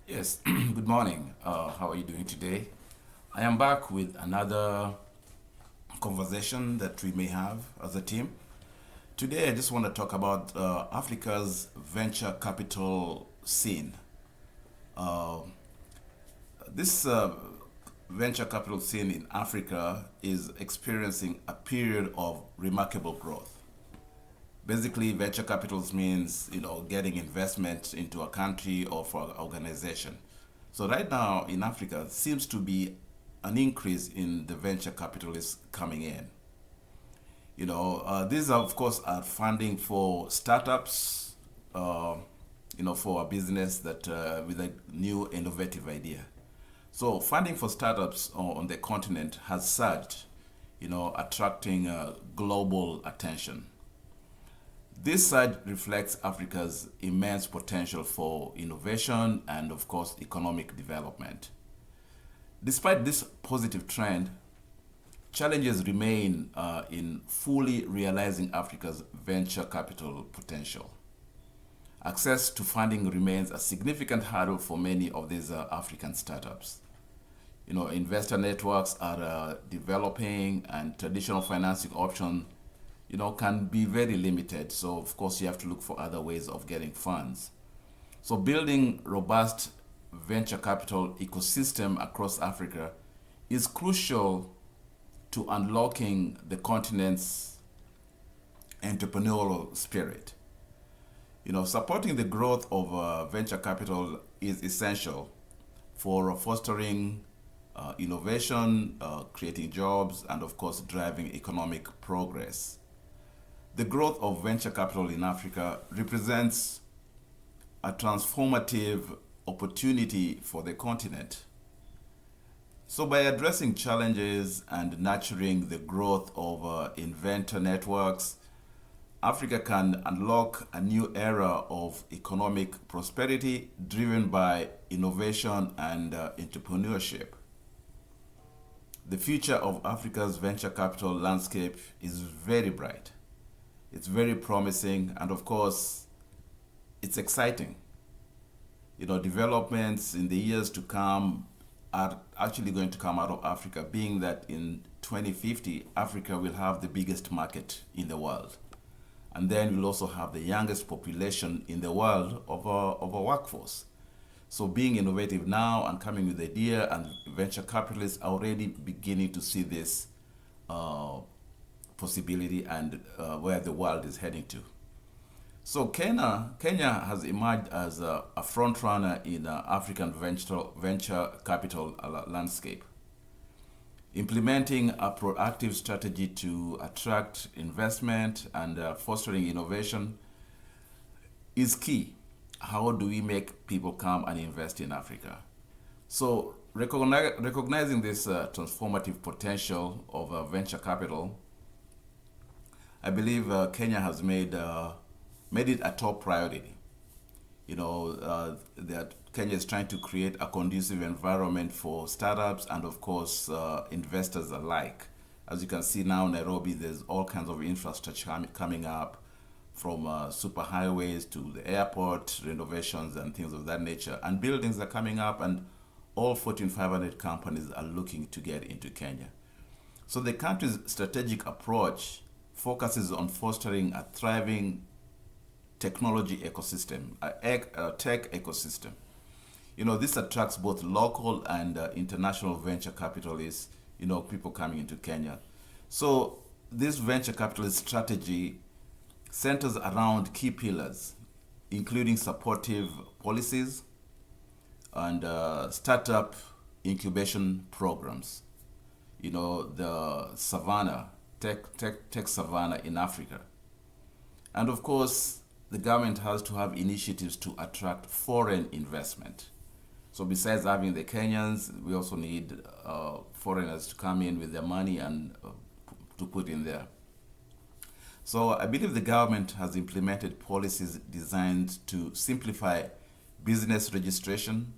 Yes, good morning. How are you doing today? I am back with another conversation that we may have as a team. Today, I just want to talk about Africa's venture capital scene. Uh, this venture capital scene in Africa is experiencing a period of remarkable growth. Basically, venture capitals means getting investment into a country or for an organization. So right now in Africa seems to be an increase in the venture capitalists coming in. These are of course are funding for startups. Uh, for a business that with a new innovative idea. So funding for startups on the continent has surged, attracting global attention. This surge reflects Africa's immense potential for innovation and, of course, economic development. Despite this positive trend, challenges remain in fully realizing Africa's venture capital potential. Access to funding remains a significant hurdle for many of these African startups. Investor networks are developing, and traditional financing options can be very limited. So of course you have to look for other ways of getting funds. So building robust venture capital ecosystem across Africa is crucial to unlocking the continent's entrepreneurial spirit. Supporting the growth of venture capital is essential for fostering innovation, creating jobs, and of course driving economic progress. The growth of venture capital in Africa represents a transformative opportunity for the continent. So, by addressing challenges and nurturing the growth of inventor networks, Africa can unlock a new era of economic prosperity driven by innovation and entrepreneurship. The future of Africa's venture capital landscape is very bright. It's very promising, and of course, it's exciting. Developments in the years to come are actually going to come out of Africa, being that in 2050, Africa will have the biggest market in the world. And then we'll also have the youngest population in the world of a workforce. So being innovative now and coming with idea, and venture capitalists are already beginning to see this possibility and where the world is heading to. So Kenya has emerged as a front runner in African venture capital landscape, implementing a proactive strategy to attract investment and fostering innovation is key. How do we make people come and invest in Africa? So recognizing this transformative potential of venture capital, I believe Kenya has made it a top priority. That Kenya is trying to create a conducive environment for startups and, of course, investors alike. As you can see now, Nairobi, there's all kinds of infrastructure coming up, from superhighways to the airport renovations and things of that nature. And buildings are coming up, and all Fortune 500 companies are looking to get into Kenya. So the country's strategic approach focuses on fostering a thriving technology ecosystem, a tech ecosystem. This attracts both local and international venture capitalists, people coming into Kenya. So this venture capitalist strategy centers around key pillars, including supportive policies and startup incubation programs. The savannah, tech savannah in Africa. And of course, the government has to have initiatives to attract foreign investment. So besides having the Kenyans, we also need foreigners to come in with their money and to put in there. So I believe the government has implemented policies designed to simplify business registration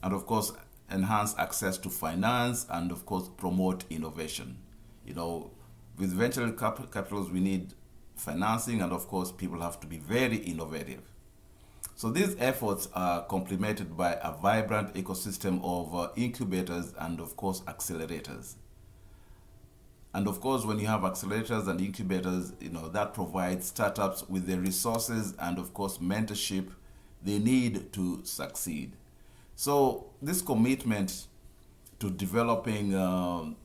and, of course, enhance access to finance and, of course, promote innovation. With venture capitals, we need financing, and of course people have to be very innovative. So these efforts are complemented by a vibrant ecosystem of incubators and of course accelerators. And of course, when you have accelerators and incubators, that provides startups with the resources and of course mentorship they need to succeed. So this commitment to developing a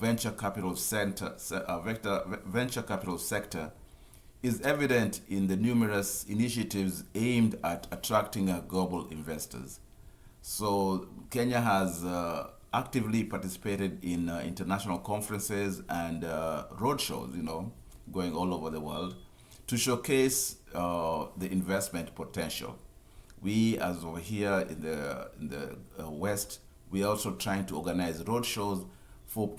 venture capital venture capital sector is evident in the numerous initiatives aimed at attracting global investors. So Kenya has actively participated in international conferences and roadshows, going all over the world to showcase the investment potential. We, as over here in the West, we are also trying to organize roadshows for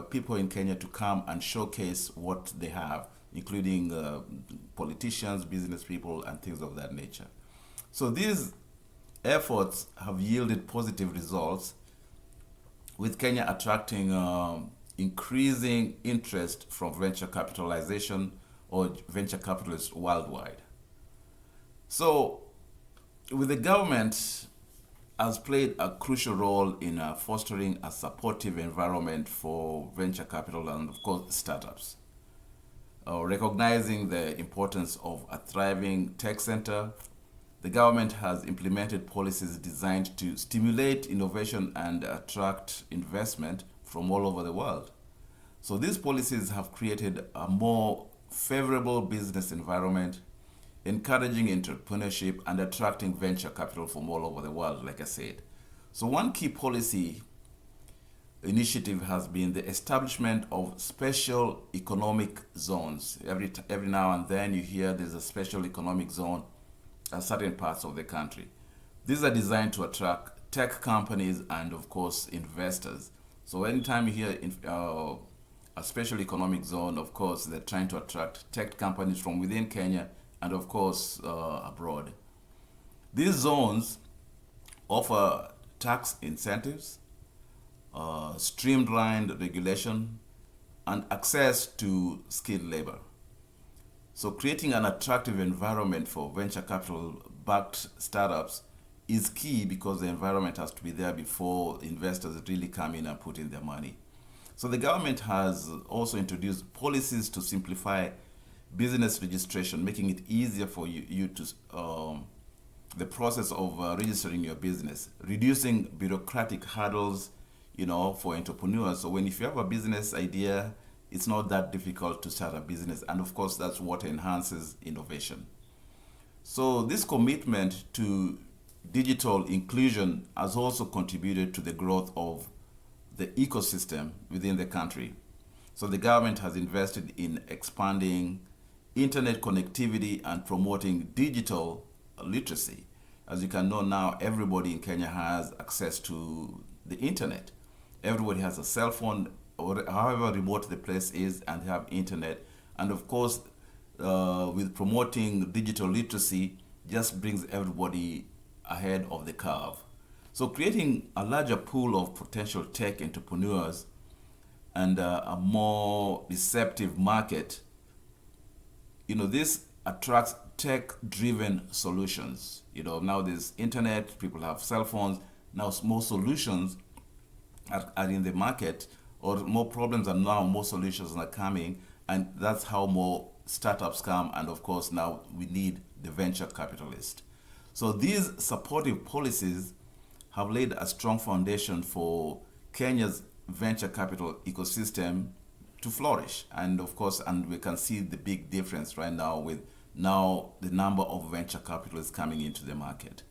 people in Kenya to come and showcase what they have, including politicians, business people, and things of that nature. So these efforts have yielded positive results, with Kenya attracting increasing interest from venture capitalization or venture capitalists worldwide. So, with the government has played a crucial role in fostering a supportive environment for venture capital and, of course, startups. Recognizing the importance of a thriving tech center, the government has implemented policies designed to stimulate innovation and attract investment from all over the world. So these policies have created a more favorable business environment, encouraging entrepreneurship and attracting venture capital from all over the world, like I said. So one key policy initiative has been the establishment of special economic zones. Every now and then you hear there's a special economic zone at certain parts of the country. These are designed to attract tech companies and, of course, investors. So anytime you hear a special economic zone, of course, they're trying to attract tech companies from within Kenya and, of course, abroad. These zones offer tax incentives, streamlined regulation, and access to skilled labor. So creating an attractive environment for venture capital-backed startups is key, because the environment has to be there before investors really come in and put in their money. So the government has also introduced policies to simplify business registration, making it easier for you to the process of registering your business, reducing bureaucratic hurdles, for entrepreneurs. So if you have a business idea, it's not that difficult to start a business, and of course that's what enhances innovation. So this commitment to digital inclusion has also contributed to the growth of the ecosystem within the country. So the government has invested in expanding internet connectivity and promoting digital literacy. As you can know now, everybody in Kenya has access to the internet. Everybody has a cell phone, or however remote the place is, and they have internet. And of course, with promoting digital literacy, just brings everybody ahead of the curve. So creating a larger pool of potential tech entrepreneurs and a more receptive market, this attracts tech-driven solutions. Now there's internet, people have cell phones. Now more solutions are in the market, or more problems are now, more solutions are coming, and that's how more startups come. And of course, now we need the venture capitalist. So these supportive policies have laid a strong foundation for Kenya's venture capital ecosystem to flourish. And of course, and we can see the big difference right now with now the number of venture capitalists coming into the market.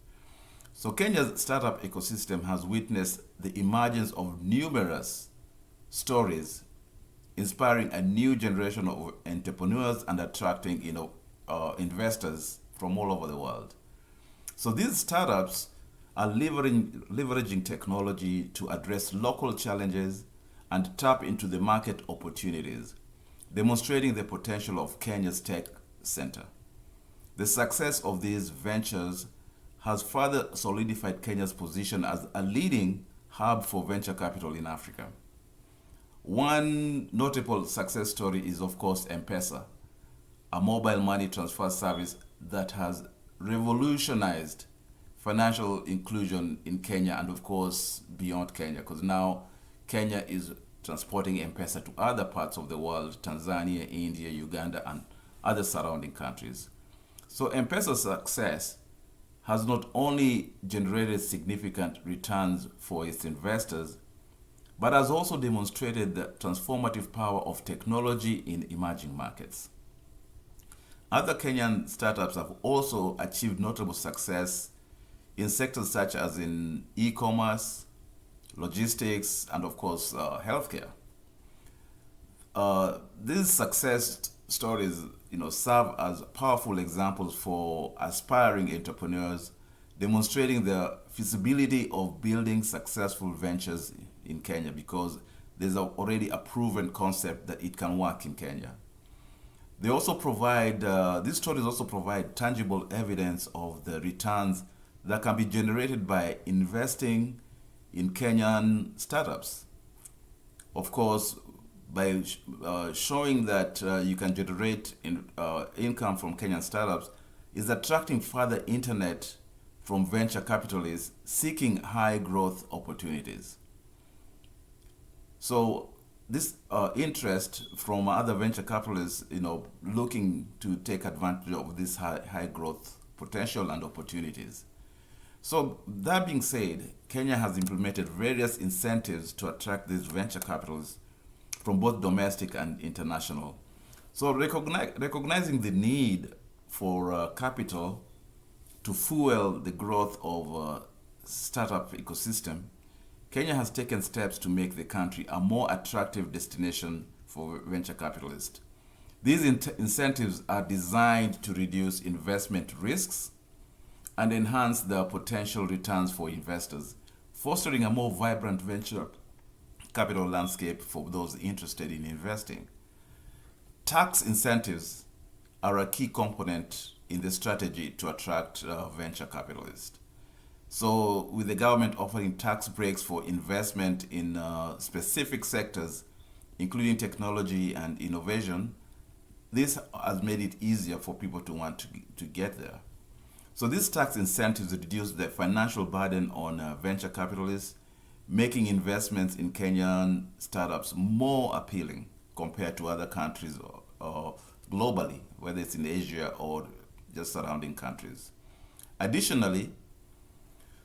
So Kenya's startup ecosystem has witnessed the emergence of numerous stories, inspiring a new generation of entrepreneurs and attracting investors from all over the world. So these startups are leveraging technology to address local challenges and tap into the market opportunities, demonstrating the potential of Kenya's tech center. The success of these ventures has further solidified Kenya's position as a leading hub for venture capital in Africa. One notable success story is, of course, M-Pesa, a mobile money transfer service that has revolutionized financial inclusion in Kenya and, of course, beyond Kenya, because now Kenya is transporting M-Pesa to other parts of the world, Tanzania, India, Uganda, and other surrounding countries. So M-Pesa's success has not only generated significant returns for its investors, but has also demonstrated the transformative power of technology in emerging markets. Other Kenyan startups have also achieved notable success in sectors such as in e-commerce, logistics, and of course, healthcare. These success stories, serve as powerful examples for aspiring entrepreneurs, demonstrating the feasibility of building successful ventures in Kenya, because there's already a proven concept that it can work in Kenya. They also provide, these stories also provide tangible evidence of the returns that can be generated by investing in Kenyan startups. Of course, by showing that you can generate income from Kenyan startups is attracting further internet from venture capitalists seeking high growth opportunities. So this interest from other venture capitalists, looking to take advantage of this high growth potential and opportunities. So that being said, Kenya has implemented various incentives to attract these venture capitalists from both domestic and international. So recognizing the need for capital to fuel the growth of startup ecosystem, Kenya has taken steps to make the country a more attractive destination for venture capitalists. These incentives are designed to reduce investment risks and enhance the potential returns for investors, fostering a more vibrant venture capital landscape for those interested in investing. Tax incentives are a key component in the strategy to attract venture capitalists. So with the government offering tax breaks for investment in specific sectors, including technology and innovation, this has made it easier for people to want to get there. So these tax incentives reduce the financial burden on venture capitalists, making investments in Kenyan startups more appealing compared to other countries or globally, whether it's in Asia or just surrounding countries. Additionally,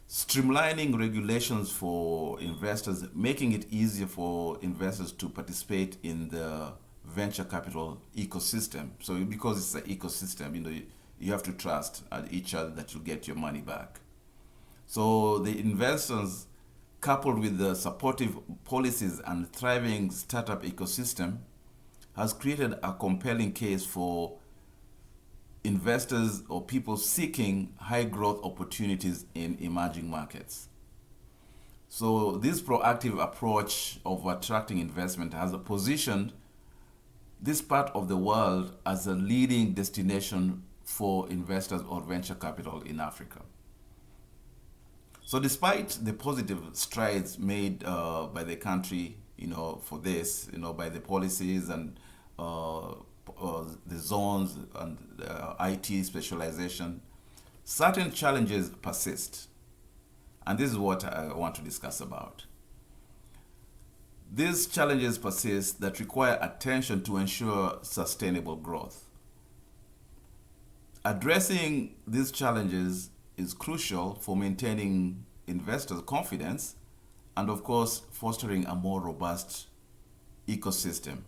streamlining regulations for investors, making it easier for investors to participate in the venture capital ecosystem. So because it's an ecosystem, you have to trust each other that you'll get your money back. So the investors, coupled with the supportive policies and thriving startup ecosystem, has created a compelling case for investors or people seeking high growth opportunities in emerging markets. So this proactive approach of attracting investment has positioned this part of the world as a leading destination for investors or venture capital in Africa. So despite the positive strides made by the country, for this, by the policies and the zones and IT specialization, certain challenges persist. And this is what I want to discuss about. These challenges persist that require attention to ensure sustainable growth. Addressing these challenges is crucial for maintaining investors' confidence and, of course, fostering a more robust ecosystem.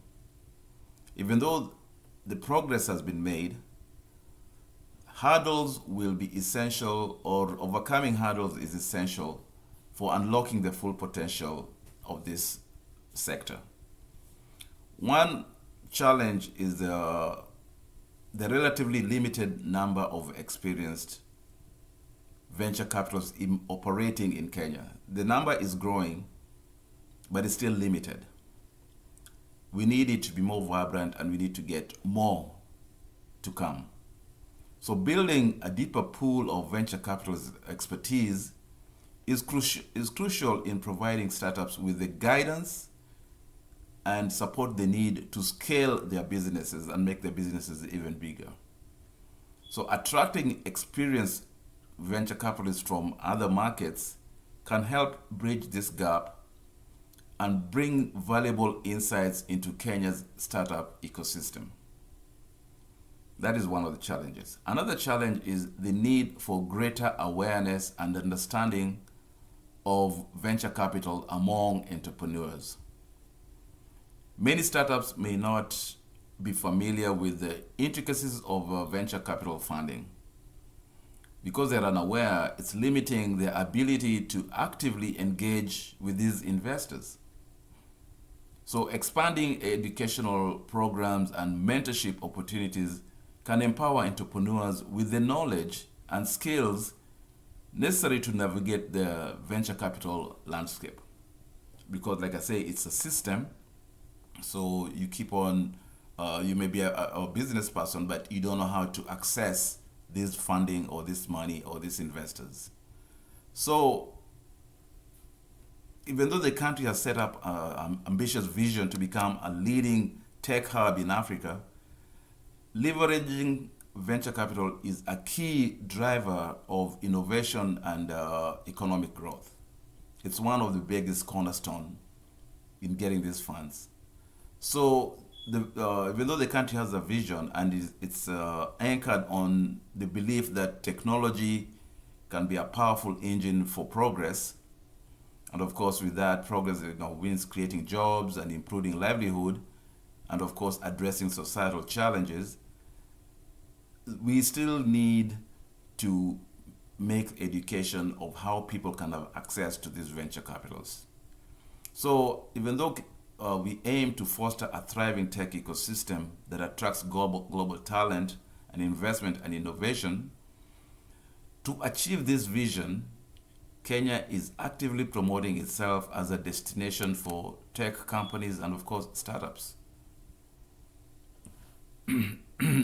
Even though the progress has been made, hurdles will be essential, or overcoming hurdles is essential for unlocking the full potential of this sector. One challenge is the relatively limited number of experienced venture capitalists operating in Kenya. The number is growing, but it's still limited. We need it to be more vibrant, and we need to get more to come. So building a deeper pool of venture capitalist expertise is crucial in providing startups with the guidance and support they need to scale their businesses and make their businesses even bigger. So attracting experienced venture capitalists from other markets can help bridge this gap and bring valuable insights into Kenya's startup ecosystem. That is one of the challenges. Another challenge is the need for greater awareness and understanding of venture capital among entrepreneurs. Many startups may not be familiar with the intricacies of venture capital funding. Because they're unaware, it's limiting their ability to actively engage with these investors. So expanding educational programs and mentorship opportunities can empower entrepreneurs with the knowledge and skills necessary to navigate the venture capital landscape. Because like I say, it's a system, so you keep on, you may be a business person, but you don't know how to access this funding or this money or these investors. So even though the country has set up an ambitious vision to become a leading tech hub in Africa, leveraging venture capital is a key driver of innovation and economic growth. It's one of the biggest cornerstones in getting these funds. So even though the country has a vision and it's anchored on the belief that technology can be a powerful engine for progress, and of course, with that progress, means creating jobs and improving livelihood, and of course, addressing societal challenges. We still need to make education of how people can have access to these venture capitals. So, even though we aim to foster a thriving tech ecosystem that attracts global talent and investment and innovation, to achieve this vision, Kenya is actively promoting itself as a destination for tech companies and, of course, startups,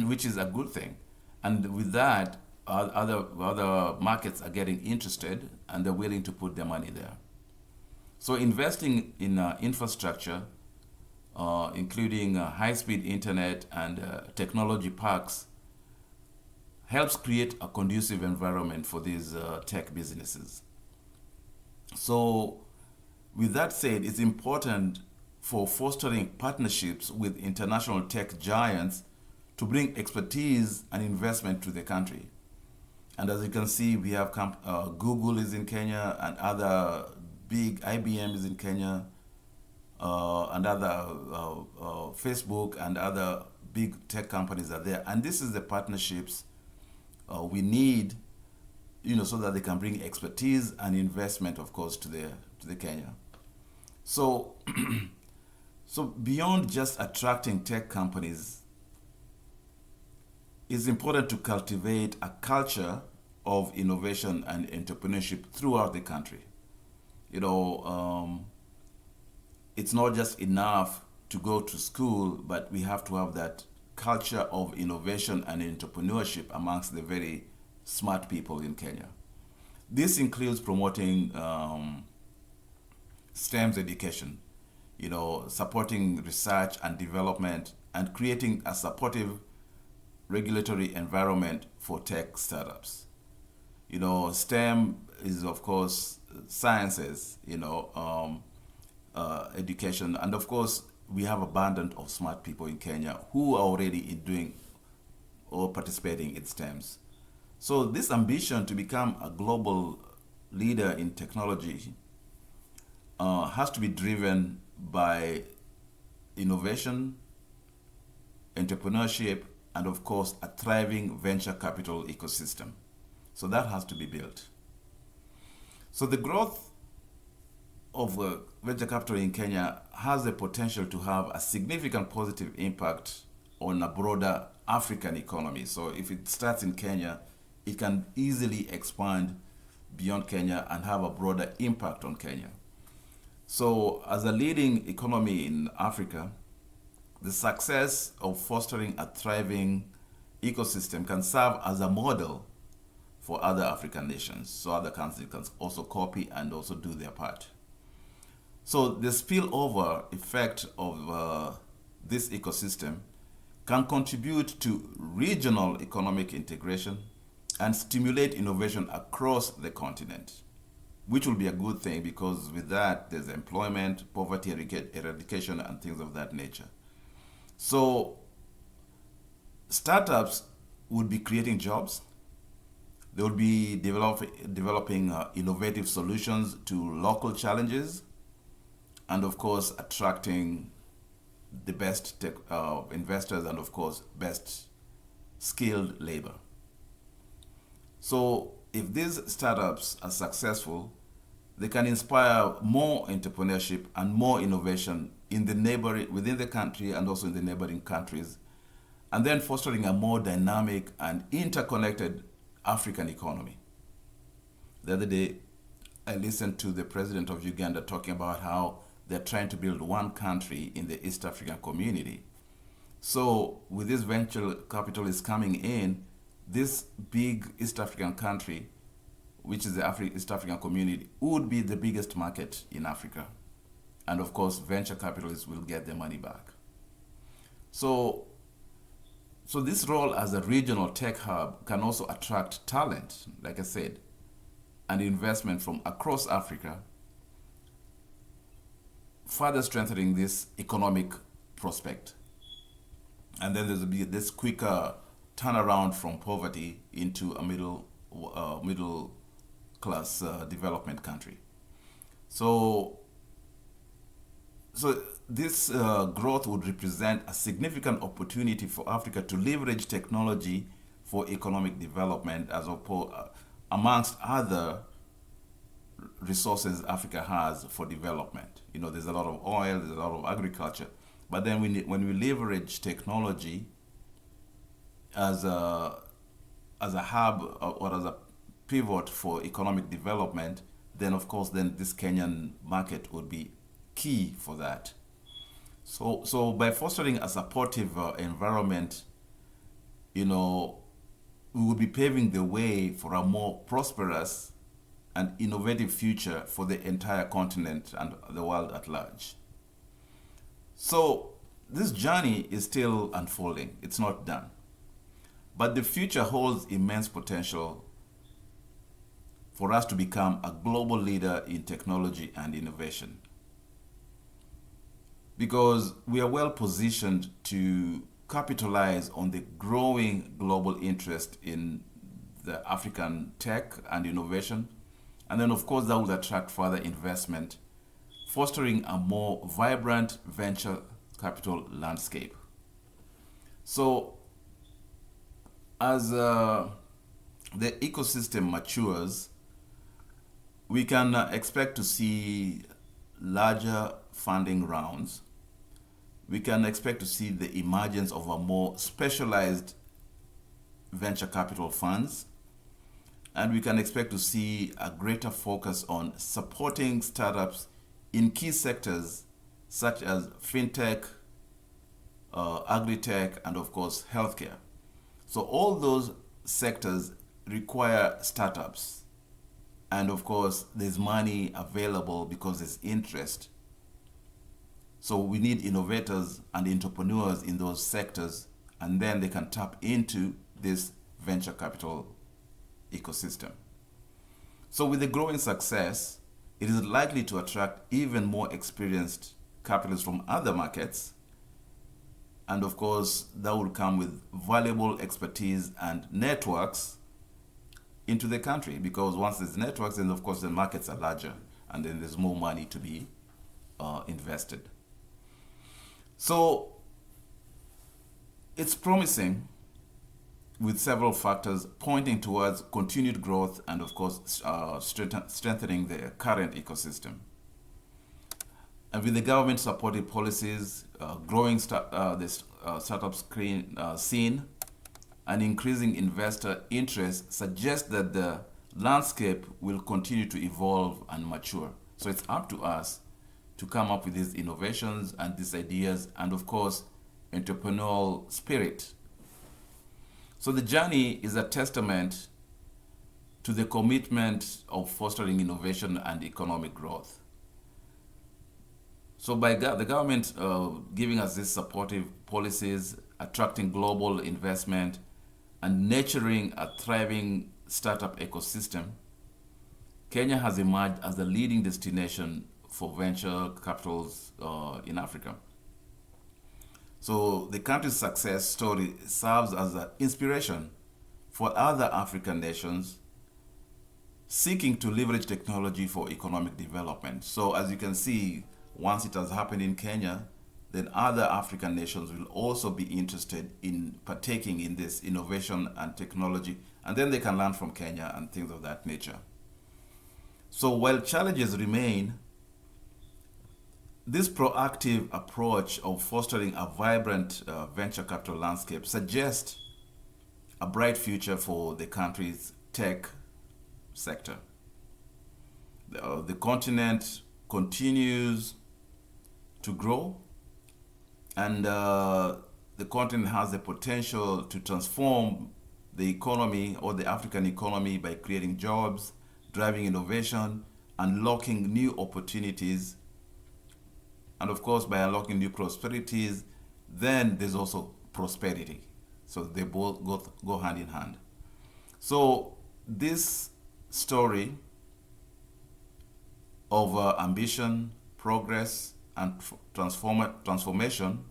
which is a good thing. And with that, other markets are getting interested and they're willing to put their money there. So investing in infrastructure, including high-speed internet and technology parks, helps create a conducive environment for these tech businesses. So with that said, it's important for fostering partnerships with international tech giants to bring expertise and investment to the country. And as you can see, we have Google is in Kenya, and other big IBM is in Kenya, and other Facebook and other big tech companies are there. And this is the partnerships we need, so that they can bring expertise and investment, of course, to the Kenya. So, so beyond just attracting tech companies, it's important to cultivate a culture of innovation and entrepreneurship throughout the country. It's not just enough to go to school, but we have to have that culture of innovation and entrepreneurship amongst the very smart people in Kenya. This includes promoting STEM's education, supporting research and development, and creating a supportive regulatory environment for tech startups. STEM is, of course, sciences, education, and of course, we have abundance of smart people in Kenya who are already doing or participating in STEMs. So this ambition to become a global leader in technology has to be driven by innovation, entrepreneurship, and of course, a thriving venture capital ecosystem. So that has to be built. So the growth of venture capital in Kenya has the potential to have a significant positive impact on a broader African economy. So if it starts in Kenya, it can easily expand beyond Kenya and have a broader impact on Kenya. So as a leading economy in Africa, the success of fostering a thriving ecosystem can serve as a model for other African nations, so other countries can also copy and also do their part. So the spillover effect of this ecosystem can contribute to regional economic integration and stimulate innovation across the continent, which will be a good thing because with that there's employment, poverty eradication, and things of that nature. So startups would be creating jobs. They would be developing innovative solutions to local challenges, and of course attracting the best investors and of course best skilled labor. So if these startups are successful, they can inspire more entrepreneurship and more innovation in the within the country and also in the neighboring countries, and then fostering a more dynamic and interconnected African economy. The other day, I listened to the president of Uganda talking about how they're trying to build one country in the East African community. So with this venture capitalists coming in, this big East African country, which is the East African community, would be the biggest market in Africa. And of course, venture capitalists will get their money back. So this role as a regional tech hub can also attract talent, like I said, and investment from across Africa, further strengthening this economic prospect. And then there's this quicker turnaround from poverty into a middle class development country. So this growth would represent a significant opportunity for Africa to leverage technology for economic development as amongst other resources Africa has for development. You know, there's a lot of oil, there's a lot of agriculture, but then when we leverage technology as a hub or as a pivot for economic development, then of course this Kenyan market would be key for that. So by fostering a supportive environment, you know, we will be paving the way for a more prosperous and innovative future for the entire continent and the world at large. So this journey is still unfolding. It's not done. But the future holds immense potential for us to become a global leader in technology and innovation, because we are well positioned to capitalize on the growing global interest in the African tech and innovation. And then, of course, that will attract further investment, fostering a more vibrant venture capital landscape. So, as the ecosystem matures, we can expect to see larger funding rounds. We can expect to see the emergence of a more specialized venture capital funds, and we can expect to see a greater focus on supporting startups in key sectors such as fintech, agri-tech, and of course healthcare. So all those sectors require startups, and of course there's money available because there's interest. So we need innovators and entrepreneurs in those sectors, and then they can tap into this venture capital ecosystem. So with the growing success, it is likely to attract even more experienced capitalists from other markets. And of course, that will come with valuable expertise and networks into the country, because once there's networks, then of course the markets are larger and then there's more money to be invested. So it's promising, with several factors pointing towards continued growth and of course strengthening the current ecosystem. And with the government supported policies, growing startup scene, and increasing investor interest suggests that the landscape will continue to evolve and mature. So it's up to us to come up with these innovations and these ideas, and of course, entrepreneurial spirit. So the journey is a testament to the commitment of fostering innovation and economic growth. So by the government giving us these supportive policies attracting global investment, and nurturing a thriving startup ecosystem, Kenya has emerged as the leading destination for venture capitals in Africa. So the country's success story serves as an inspiration for other African nations seeking to leverage technology for economic development. So as you can see, once it has happened in Kenya, then other African nations will also be interested in partaking in this innovation and technology, and then they can learn from Kenya and things of that nature. So while challenges remain, this proactive approach of fostering a vibrant venture capital landscape suggests a bright future for the country's tech sector. The continent continues to grow, and the continent has the potential to transform the economy or the African economy by creating jobs, driving innovation, unlocking new opportunities, and of course by unlocking new prosperities, then there's also prosperity. So they both go hand in hand. So this story of ambition, progress, and transformation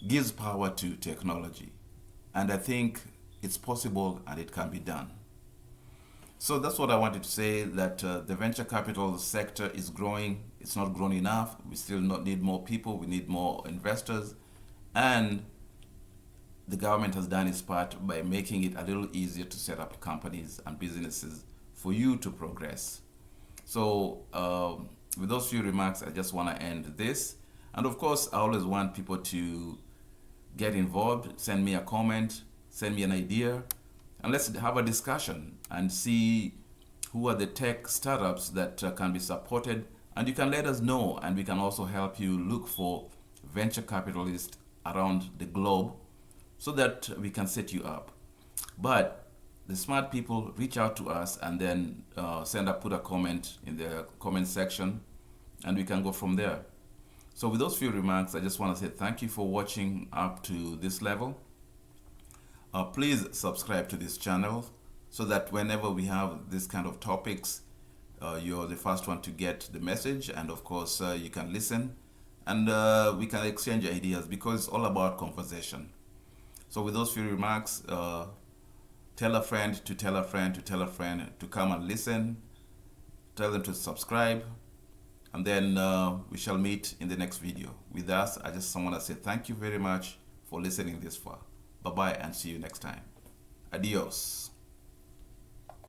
gives power to technology. And I think it's possible and it can be done. So that's what I wanted to say, that the venture capital sector is growing. It's not grown enough. We still need more people. We need more investors. And the government has done its part by making it a little easier to set up companies and businesses for you to progress. So with those few remarks, I just want to end this. And of course, I always want people to get involved. Send me a comment, send me an idea, and let's have a discussion and see who are the tech startups that can be supported. And you can let us know, and we can also help you look for venture capitalists around the globe so that we can set you up. But the smart people reach out to us and then put a comment in the comment section, and we can go from there. So with those few remarks, I just want to say thank you for watching up to this level. Please subscribe to this channel so that whenever we have this kind of topics, you're the first one to get the message, and of course you can listen, and we can exchange ideas, because it's all about conversation. So with those few remarks, tell a friend to tell a friend to tell a friend to come and listen, tell them to subscribe, and then we shall meet in the next video. With us, I just want to say thank you very much for listening this far. Bye-bye, and see you next time. Adios.